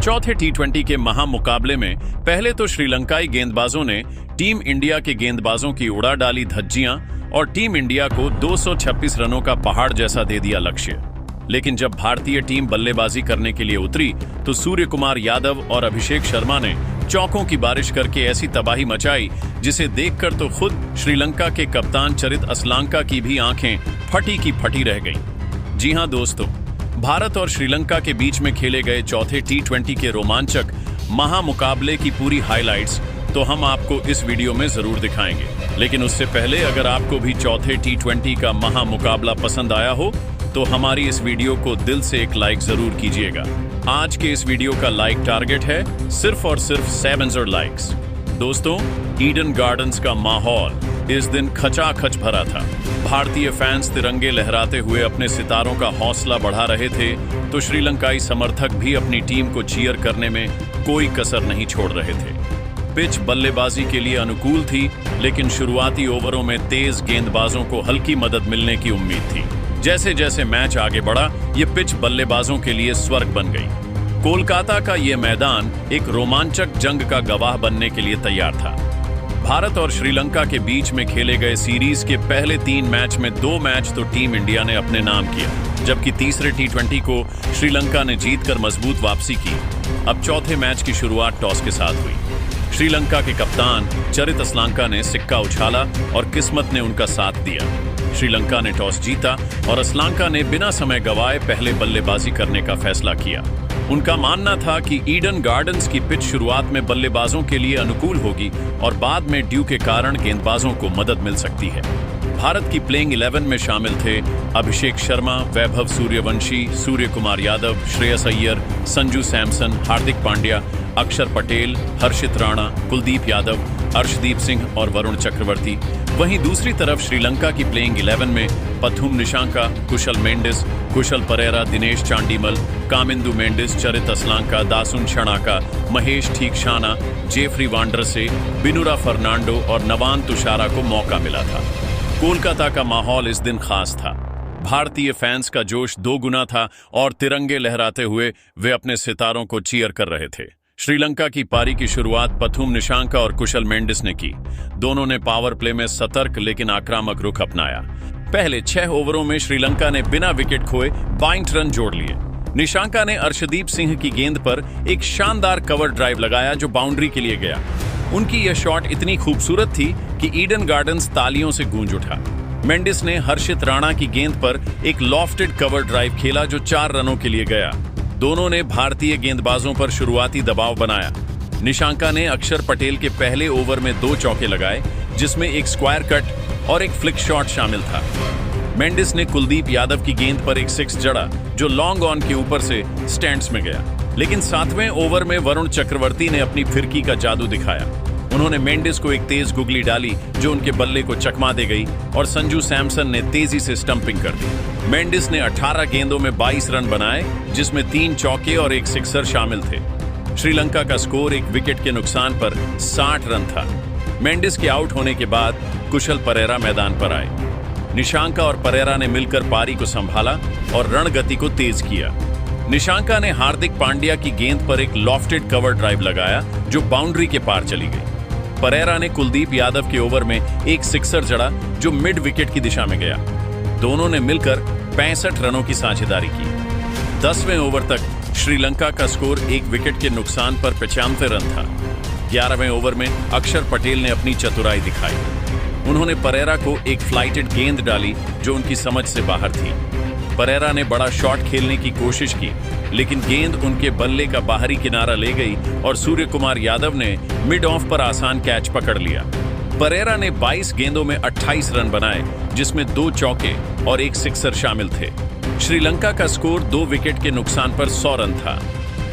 चौथे टी20 के महामुकाबले में पहले तो श्रीलंकाई गेंदबाजों ने टीम इंडिया के गेंदबाजों की उड़ा डाली धज्जियां और टीम इंडिया को 226 रनों का पहाड़ जैसा दे दिया लक्ष्य। लेकिन जब भारतीय टीम बल्लेबाजी करने के लिए उतरी तो सूर्य कुमार यादव और अभिषेक शर्मा ने चौकों की बारिश करके ऐसी तबाही मचाई जिसे देखकर तो खुद श्रीलंका के कप्तान चरित असलांका की भी आंखें फटी की फटी रह गईं। जी हां दोस्तों, भारत और श्रीलंका के बीच में खेले गए चौथे टी20 के रोमांचक महामुकाबले की पूरी हाइलाइट्स तो हम आपको इस वीडियो में जरूर दिखाएंगे। लेकिन उससे पहले अगर आपको भी चौथे टी20 का महामुकाबला पसंद आया हो तो हमारी इस वीडियो को दिल से एक लाइक जरूर कीजिएगा। आज के इस वीडियो का लाइक टारगेट है सिर्फ और सिर्फ 700 लाइक्स। दोस्तों, ईडन गार्डन्स का माहौल इस दिन खचाखच भरा था। भारतीय फैंस तिरंगे लहराते हुए अपने सितारों का हौसला बढ़ा रहे थे तो श्रीलंकाई समर्थक भी अपनी टीम को चीयर करने में कोई कसर नहीं छोड़ रहे थे। पिच बल्लेबाजी के लिए अनुकूल थी, लेकिन शुरुआती ओवरों में तेज गेंदबाजों को हल्की मदद मिलने की उम्मीद थी। जैसे जैसे मैच आगे बढ़ा, ये पिच बल्लेबाजों के लिए स्वर्ग बन गई। कोलकाता का ये मैदान एक रोमांचक जंग का गवाह बनने के लिए तैयार था। भारत और श्रीलंका के बीच में खेले गए सीरीज के पहले 3 मैच में 2 मैच तो टीम इंडिया ने अपने नाम किया, जबकि तीसरे टी20 को श्रीलंका ने जीतकर मजबूत वापसी की। अब चौथे मैच की शुरुआत टॉस के साथ हुई। श्रीलंका के कप्तान चरित असलांका ने सिक्का उछाला और किस्मत ने उनका साथ दिया। श्रीलंका ने टॉस जीता और असलांका ने बिना समय गंवाए पहले बल्लेबाजी करने का फैसला किया। उनका मानना था कि ईडन गार्डन्स की पिच शुरुआत में बल्लेबाजों के लिए अनुकूल होगी और बाद में ड्यू के कारण गेंदबाजों को मदद मिल सकती है। भारत की प्लेइंग 11 में शामिल थे अभिषेक शर्मा, वैभव सूर्यवंशी, सूर्य कुमार यादव, श्रेयस अय्यर, संजू सैमसन, हार्दिक पांड्या, अक्षर पटेल, हर्षित राणा, कुलदीप यादव, अर्शदीप सिंह और वरुण चक्रवर्ती। वहीं दूसरी तरफ श्रीलंका की प्लेइंग 11 में पथुम निशांका, कुशल मेंडिस, कुशल परेरा, दिनेश चांडीमल, कामिंदु मेंडिस, चरित असलांका, दासुन शणाका, महेश ठीकशाना, जेफरी वांडरसे, बिनुरा फर्नांडो और नवान तुषारा को मौका मिला था। कोलकाता का माहौल इस दिन खास था। भारतीय फैंस का जोश 2 गुना था और तिरंगे लहराते हुए वे अपने सितारों को चीयर कर रहे थे। श्रीलंका की पारी की शुरुआत पथुम निशांका और कुशल मेंडिस ने की। दोनों ने पावर प्ले में सतर्क लेकिन आक्रामक रुख अपनाया। पहले 6 ओवरों में श्रीलंका ने बिना विकेट खोए 22 रन जोड़ लिए। निशांका ने अर्शदीप सिंह की गेंद पर एक शानदार कवर ड्राइव लगाया जो बाउंड्री के लिए गया। उनकी यह शॉट इतनी खूबसूरत थी कि ईडन गार्डन्स तालियों से गूंज उठा। मेंडिस ने हर्षित राणा की गेंद पर एक लॉफ्टेड कवर ड्राइव खेला जो 4 रनों के लिए गया। दोनों ने भारतीय गेंदबाजों पर शुरुआती दबाव बनाया। निशांका ने अक्षर पटेल के पहले ओवर में 2 चौके लगाए, जिसमें एक स्क्वायर कट और एक फ्लिक शॉट शामिल था। मेंडिस ने कुलदीप यादव की गेंद पर एक 6 जड़ा जो लॉन्ग ऑन के ऊपर से स्टैंड्स में गया। लेकिन 7वें ओवर में वरुण चक्रवर्ती ने अपनी फिरकी का जादू दिखाया। उन्होंने मेंडिस को एक तेज गुगली डाली जो उनके बल्ले को चकमा दे गई और संजू सैमसन ने तेजी से स्टंपिंग कर दी। मेंडिस ने 18 गेंदों में 22 रन बनाए, जिसमें 3 चौके और एक सिक्सर शामिल थे। श्रीलंका का स्कोर एक विकेट के नुकसान पर 60 रन था। मेंडिस के आउट होने के बाद कुशल परेरा मैदान पर आए। निशांका और परेरा ने मिलकर पारी को संभाला और रणगति को तेज किया। निशांका ने हार्दिक पांड्या की गेंद पर एक लॉफ्टेड कवर ड्राइव लगाया जो बाउंड्री के पार चली गई। परेरा ने कुलदीप यादव के ओवर में एक सिक्सर जड़ा जो मिड विकेट की दिशा में गया। दोनों ने मिलकर 65 रनों की साझेदारी की। 10वें ओवर तक श्रीलंका का स्कोर एक विकेट के नुकसान पर 95 रन था। 11वें ओवर में अक्षर पटेल ने अपनी चतुराई दिखाई। उन्होंने परेरा को एक फ्लाइटेड गेंद डाली जो उनकी समझ से बाहर थी। परेरा ने बड़ा शॉट खेलने की कोशिश की, लेकिन गेंद उनके बल्ले का बाहरी किनारा ले गई और सूर्य कुमार यादव ने मिड ऑफ पर आसान कैच पकड़ लिया। परेरा ने 22 गेंदों में 28 रन बनाए, जिसमें 2 चौके और एक सिक्सर शामिल थे। श्रीलंका का स्कोर 2 विकेट के नुकसान पर 100 रन था।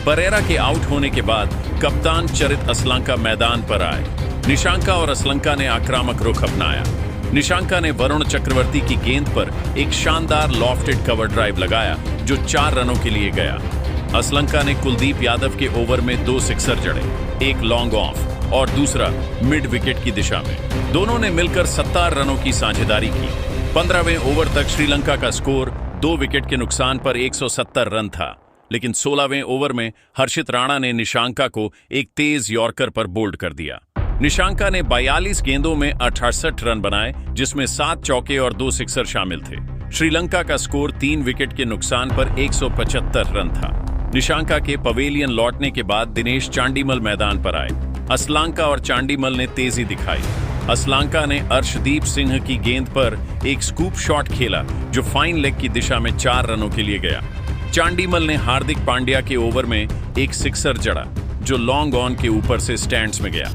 परेरा के आउट होने के बाद कप्तान चरित असलांका मैदान पर आए। निशांका और असलंका ने आक्रामक रुख अपनाया। निशांका ने वरुण चक्रवर्ती की गेंद पर एक शानदार लॉफ्टेड कवर ड्राइव लगाया जो 4 रनों के लिए गया। असलंका ने कुलदीप यादव के ओवर में 2 सिक्सर जड़े, एक लॉन्ग ऑफ और दूसरा मिड विकेट की दिशा में। दोनों ने मिलकर 70 रनों की साझेदारी की। 15वें ओवर तक श्रीलंका का स्कोर 2 विकेट के नुकसान पर 170 रन था। लेकिन 16वें ओवर में हर्षित राणा ने निशांका को एक तेज यॉर्कर पर बोल्ड कर दिया। निशांका ने 42 गेंदों में 68 रन बनाए, जिसमें 7 चौके और 2 सिक्सर शामिल थे। श्रीलंका का स्कोर 3 विकेट के नुकसान पर 175 रन था। निशांका के पवेलियन लौटने के बाद दिनेश चांडीमल मैदान पर आए। असलांका और चांडीमल ने तेजी दिखाई। असलांका ने अर्शदीप सिंह की गेंद पर एक स्कूप शॉट खेला, जो फाइन लेग की दिशा में 4 रनों के लिए गया। चांडीमल ने हार्दिक पांड्या के ओवर में एक सिक्सर जड़ा, जो लॉन्ग ऑन के ऊपर से स्टैंड्स में गया।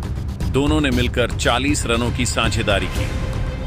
दोनों ने मिलकर 40 रनों की साझेदारी की।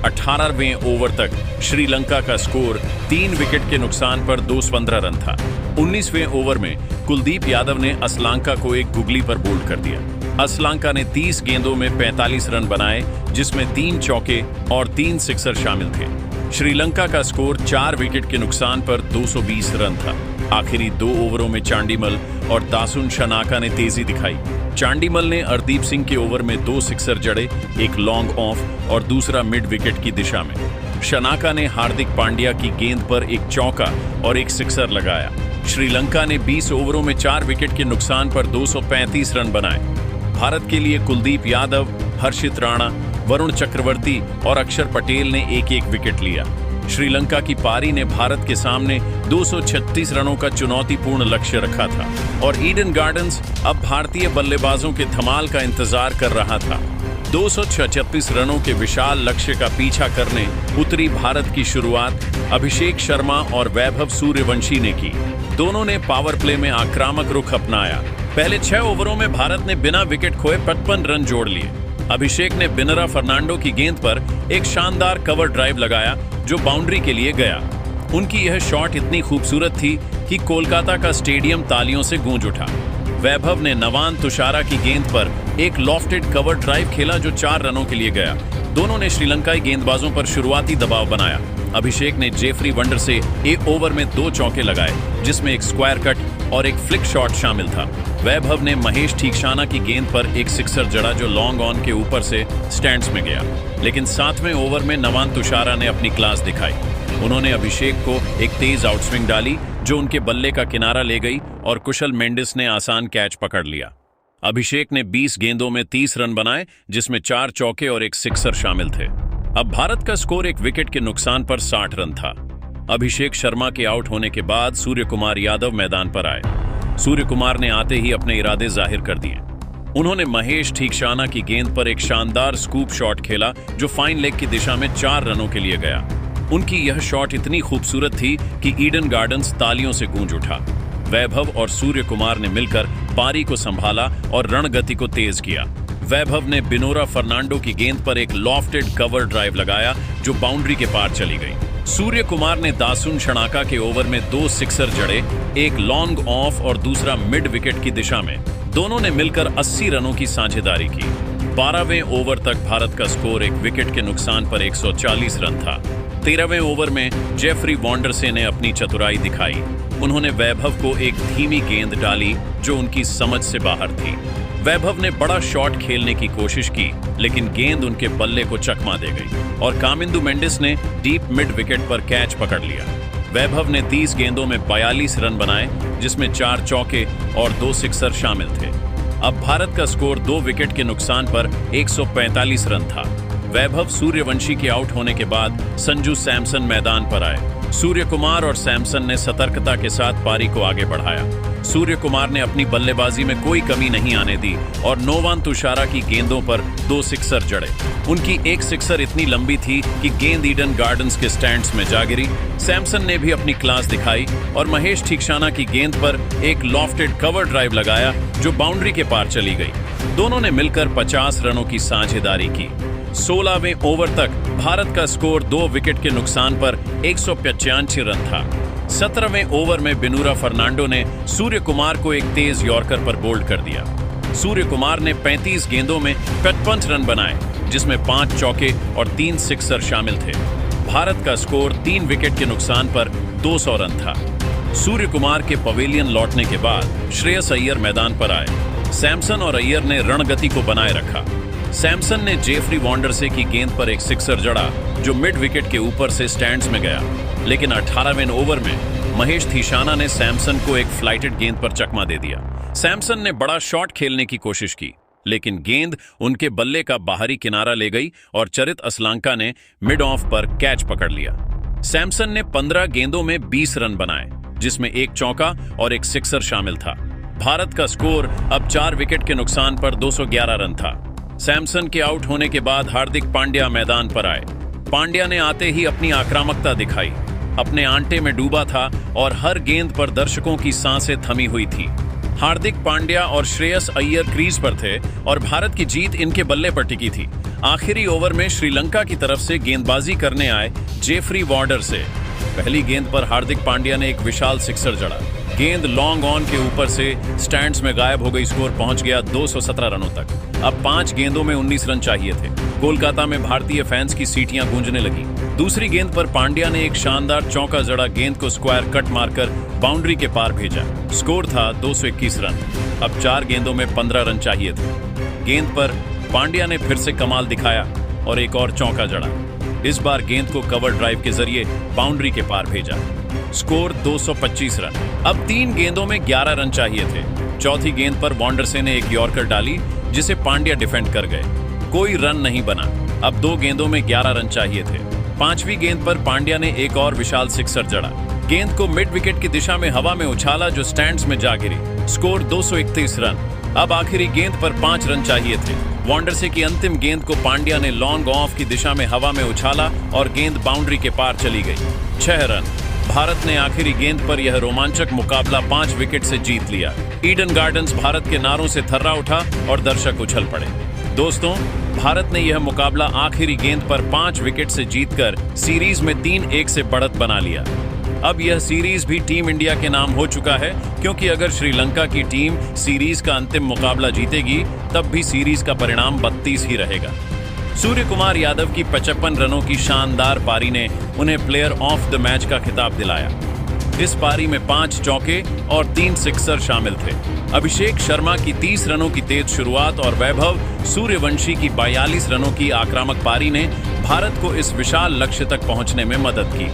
18वें ओवर तक श्रीलंका का स्कोर 3 विकेट के नुकसान पर 215 रन था। 19वें ओवर में कुलदीप यादव ने असलांका को एक गुगली पर बोल्ड कर दिया। असलांका ने 30 गेंदों में 45 रन बनाए, जिसमें 3 चौके और 3 सिक्सर शामिल थे। श्रीलंका का स्कोर 4 विकेट के नुकसान पर 220 रन था। आखिरी 2 ओवरों में चांडीमल और दासुन शनाका ने तेजी दिखाई। चांडीमल ने अर्शदीप सिंह के ओवर में 2 सिक्सर जड़े, एक लॉन्ग ऑफ और दूसरा मिड विकेट की दिशा में। शनाका ने हार्दिक पांड्या की गेंद पर एक चौका और एक सिक्सर लगाया। श्रीलंका ने 20 ओवरों में 4 विकेट के नुकसान पर 235 रन बनाए। भारत के लिए कुलदीप यादव, हर्षित राणा, वरुण चक्रवर्ती और अक्षर पटेल ने एक विकेट लिया। श्रीलंका की पारी ने भारत के सामने 236 रनों का चुनौतीपूर्ण लक्ष्य रखा था और ईडन गार्डन्स अब भारतीय बल्लेबाजों के धमाल का इंतजार कर रहा था। 236 रनों के विशाल लक्ष्य का पीछा करने उतरी भारत की शुरुआत अभिषेक शर्मा और वैभव सूर्यवंशी ने की। दोनों ने पावर प्ले में आक्रामक रुख अपनाया। पहले 6 ओवरों में भारत ने बिना विकेट खोए 55 रन जोड़ लिए। अभिषेक ने बिनरा फर्नांडो की गेंद पर एक शानदार कवर ड्राइव लगाया, जो बाउंड्री के लिए गया। उनकी यह शॉट इतनी खूबसूरत थी कि कोलकाता का स्टेडियम तालियों से गूंज उठा। वैभव ने नवान तुषारा की गेंद पर एक लॉफ्टेड कवर ड्राइव खेला, जो 4 रनों के लिए गया। दोनों ने श्रीलंकाई गेंदबाजों पर शुरुआती दबाव बनाया। अभिषेक ने जेफरी वंडर से एक ओवर में 2 चौके लगाए, जिसमें एक स्क्वायर कट और एक फ्लिक शॉट शामिल था। वैभव ने महेश ठीकशाना की गेंद पर एक सिक्सर जड़ा, जो लॉन्ग ऑन के ऊपर से स्टैंड्स में गया। लेकिन 7वें ओवर में नवान तुषारा ने अपनी क्लास दिखाई। उन्होंने अभिषेक को एक तेज आउटस्विंग डाली, जो उनके बल्ले का किनारा ले गई और कुशल मेंडिस ने आसान कैच पकड़ लिया। अभिषेक ने 20 गेंदों में 30 रन बनाए, जिसमें 4 चौके और एक सिक्सर शामिल थे। अब भारत का स्कोर 1 विकेट के नुकसान पर 60 रन था। अभिषेक शर्मा के आउट होने के बाद सूर्य कुमार यादव मैदान पर आए। सूर्य कुमार ने आते ही अपने इरादे जाहिर कर दिए। उन्होंने महेश ठीकशाना की गेंद पर एक शानदार स्कूप शॉट खेला, जो फाइन लेग की दिशा में 4 रनों के लिए गया। उनकी यह शॉट इतनी खूबसूरत थी कि ईडन गार्डन्स तालियों से गूंज उठा। वैभव और सूर्य कुमार ने मिलकर पारी को संभाला और रणगति को तेज किया। वैभव ने बिनोरा फर्नांडो की गेंद पर एक लॉफ्टेड कवर ड्राइव लगाया, जो बाउंड्री के पार चली गई। सूर्य कुमार ने दासुन शनाका के ओवर में 2 सिक्सर जड़े, एक लॉन्ग ऑफ और दूसरा मिड विकेट की दिशा में। दोनों ने मिलकर 80 रनों की साझेदारी की। 12वें ओवर तक भारत का स्कोर 1 विकेट के नुकसान पर 140 रन था। 13वें ओवर में जेफरी वॉन्डरसे ने अपनी चतुराई दिखाई। उन्होंने वैभव को एक धीमी गेंद डाली, जो उनकी समझ से बाहर थी। वैभव ने बड़ा शॉट खेलने की कोशिश की, लेकिन गेंद उनके बल्ले को चकमा दे गई और कामिंदु मेंडिस ने डीप मिड विकेट पर कैच पकड़ लिया। वैभव ने 30 गेंदों में 42 रन बनाए, जिसमें 4 चौके और 2 सिक्सर शामिल थे। अब भारत का स्कोर 2 विकेट के नुकसान पर 145 रन था। वैभव सूर्यवंशी के आउट होने के बाद संजू सैमसन मैदान पर आए। सूर्य कुमार और सैमसन ने सतर्कता के साथ पारी को आगे बढ़ाया। सूर्य कुमार ने अपनी बल्लेबाजी में कोई कमी नहीं आने दी और नोवान तुषारा की गेंदों पर 2 सिक्सर जड़े। उनकी एक सिक्सर इतनी लंबी थी कि गेंद ईडन गार्डन्स के स्टैंड्स में जा गिरी। सैमसन ने भी अपनी क्लास दिखाई और महेश ठीकशाना की गेंद पर एक लॉफ्टेड कवर ड्राइव लगाया, जो बाउंड्री के पार चली गई। दोनों ने मिलकर 50 रनों की साझेदारी की। 16वें ओवर तक भारत का स्कोर 2 विकेट के नुकसान पर 185 रन था। 17वें ओवर में बिनूरा फर्नांडो ने सूर्य कुमार को एक तेज यॉर्कर पर बोल्ड कर दिया। सूर्य कुमार ने 35 गेंदों में 55 रन बनाए, जिसमें 5 चौके और 3 सिक्सर शामिल थे। भारत का स्कोर 3 विकेट के नुकसान पर 200 रन था। सूर्य कुमार के पवेलियन लौटने के बाद श्रेयस अय्यर मैदान पर आए। सैमसन और अय्यर ने रणगति को बनाए रखा। सैमसन ने जेफरी वॉन्डरसे की गेंद पर एक सिक्सर जड़ा, जो मिड विकेट के ऊपर से स्टैंड्स में गया। लेकिन 18वें ओवर में महेश थीशाना ने सैमसन को एक फ्लाइटेड गेंद पर चकमा दे दिया। सैमसन ने बड़ा शॉट खेलने की कोशिश की, लेकिन गेंद उनके बल्ले का बाहरी किनारा ले गई और चरित असलांका ने मिड ऑफ पर कैच पकड़ लिया। सैमसन ने 15 गेंदों में 20 रन बनाए, जिसमें एक चौका और एक सिक्सर शामिल था। भारत का स्कोर अब 4 विकेट के नुकसान पर 211 रन था। सैमसन के आउट होने के बाद हार्दिक पांड्या मैदान पर आए। पांड्या ने आते ही अपनी आक्रामकता दिखाई, अपने आंटे में डूबा था और हर गेंद पर दर्शकों की सांसें थमी हुई थी। हार्दिक पांड्या और श्रेयस अय्यर क्रीज पर थे और भारत की जीत इनके बल्ले पर टिकी थी। आखिरी ओवर में श्रीलंका की तरफ से गेंदबाजी करने आए जेफरी वार्डर से पहली गेंद पर हार्दिक पांड्या ने एक विशाल सिक्सर जड़ा। गेंद लॉन्ग ऑन के ऊपर से स्टैंड्स में गायब हो गई। स्कोर पहुंच गया 217 रनों तक। अब 5 गेंदों में 19 रन चाहिए थे। कोलकाता में भारतीय फैंस की सीटियां गूंजने लगी। दूसरी गेंद पर पांड्या ने एक शानदार चौका जड़ा, गेंद को स्क्वायर कट मारकर बाउंड्री के पार भेजा। स्कोर था 221 रन। अब 4 गेंदों में 15 रन चाहिए थे। गेंद पर पांड्या ने फिर से कमाल दिखाया और एक और चौका जड़ा। इस बार गेंद को कवर ड्राइव के जरिए बाउंड्री के पार भेजा। Score 225 run. अब 3 गेंदों में 11 रन चाहिए थे। चौथी गेंद पर वॉन्डरसे ने एक यॉर्कर डाली, जिसे पांड्या डिफेंड कर गए। कोई रन नहीं बना। अब 2 गेंदों में 11 रन चाहिए थे। 5वीं गेंद पर पांड्या ने एक और विशाल सिक्सर जड़ा। गेंद को मिड विकेट की दिशा में हवा में उछाला, जो स्टैंड्स में जा गिरी। Score 231 run. अब आखिरी गेंद पर 5 रन चाहिए थे। वॉन्डरसे की अंतिम गेंद को पांड्या ने लॉन्ग ऑफ की दिशा में हवा में उछाला और गेंद बाउंड्री के पार चली गई। 6 रन। भारत ने आखिरी गेंद पर यह रोमांचक मुकाबला 5 विकेट से जीत लिया। ईडन गार्डन्स भारत के नारों से थर्रा उठा और दर्शक उछल पड़े। दोस्तों, भारत ने यह मुकाबला आखिरी गेंद पर 5 विकेट से जीतकर सीरीज में 3-1 से बढ़त बना लिया। अब यह सीरीज भी टीम इंडिया के नाम हो चुका है, क्योंकि अगर श्रीलंका की टीम सीरीज का अंतिम मुकाबला जीतेगी, तब भी सीरीज का परिणाम 32 ही रहेगा। सूर्य कुमार यादव की 55 रनों की शानदार पारी ने उन्हें प्लेयर ऑफ द मैच का खिताब दिलाया। इस पारी में 5 चौके और 3 सिक्सर शामिल थे। अभिषेक शर्मा की 30 रनों की तेज शुरुआत और वैभव सूर्यवंशी की 42 रनों की आक्रामक पारी ने भारत को इस विशाल लक्ष्य तक पहुंचने में मदद की।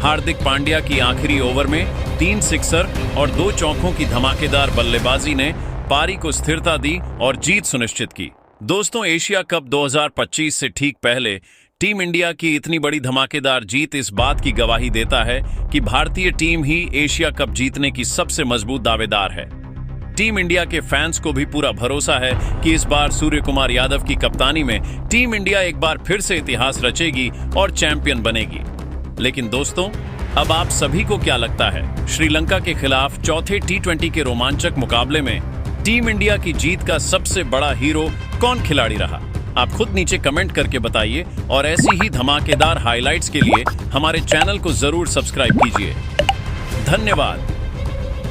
हार्दिक पांड्या की आखिरी ओवर में 3 सिक्सर और 2 चौकों की धमाकेदार बल्लेबाजी ने पारी को स्थिरता दी और जीत सुनिश्चित की। दोस्तों, एशिया कप 2025 से ठीक पहले टीम इंडिया की इतनी बड़ी धमाकेदार जीत इस बात की गवाही देता है कि भारतीय टीम ही एशिया कप जीतने की सबसे मजबूत दावेदार है। टीम इंडिया के फैंस को भी पूरा भरोसा है कि इस बार सूर्य कुमार यादव की कप्तानी में टीम इंडिया एक बार फिर से इतिहास रचेगी और चैंपियन बनेगी। लेकिन दोस्तों, अब आप सभी को क्या लगता है, श्रीलंका के खिलाफ चौथे T20 के रोमांचक मुकाबले में टीम इंडिया की जीत का सबसे बड़ा हीरो कौन खिलाड़ी रहा? आप खुद नीचे कमेंट करके बताइए और ऐसी ही धमाकेदार हाइलाइट्स के लिए हमारे चैनल को जरूर सब्सक्राइब कीजिए। धन्यवाद।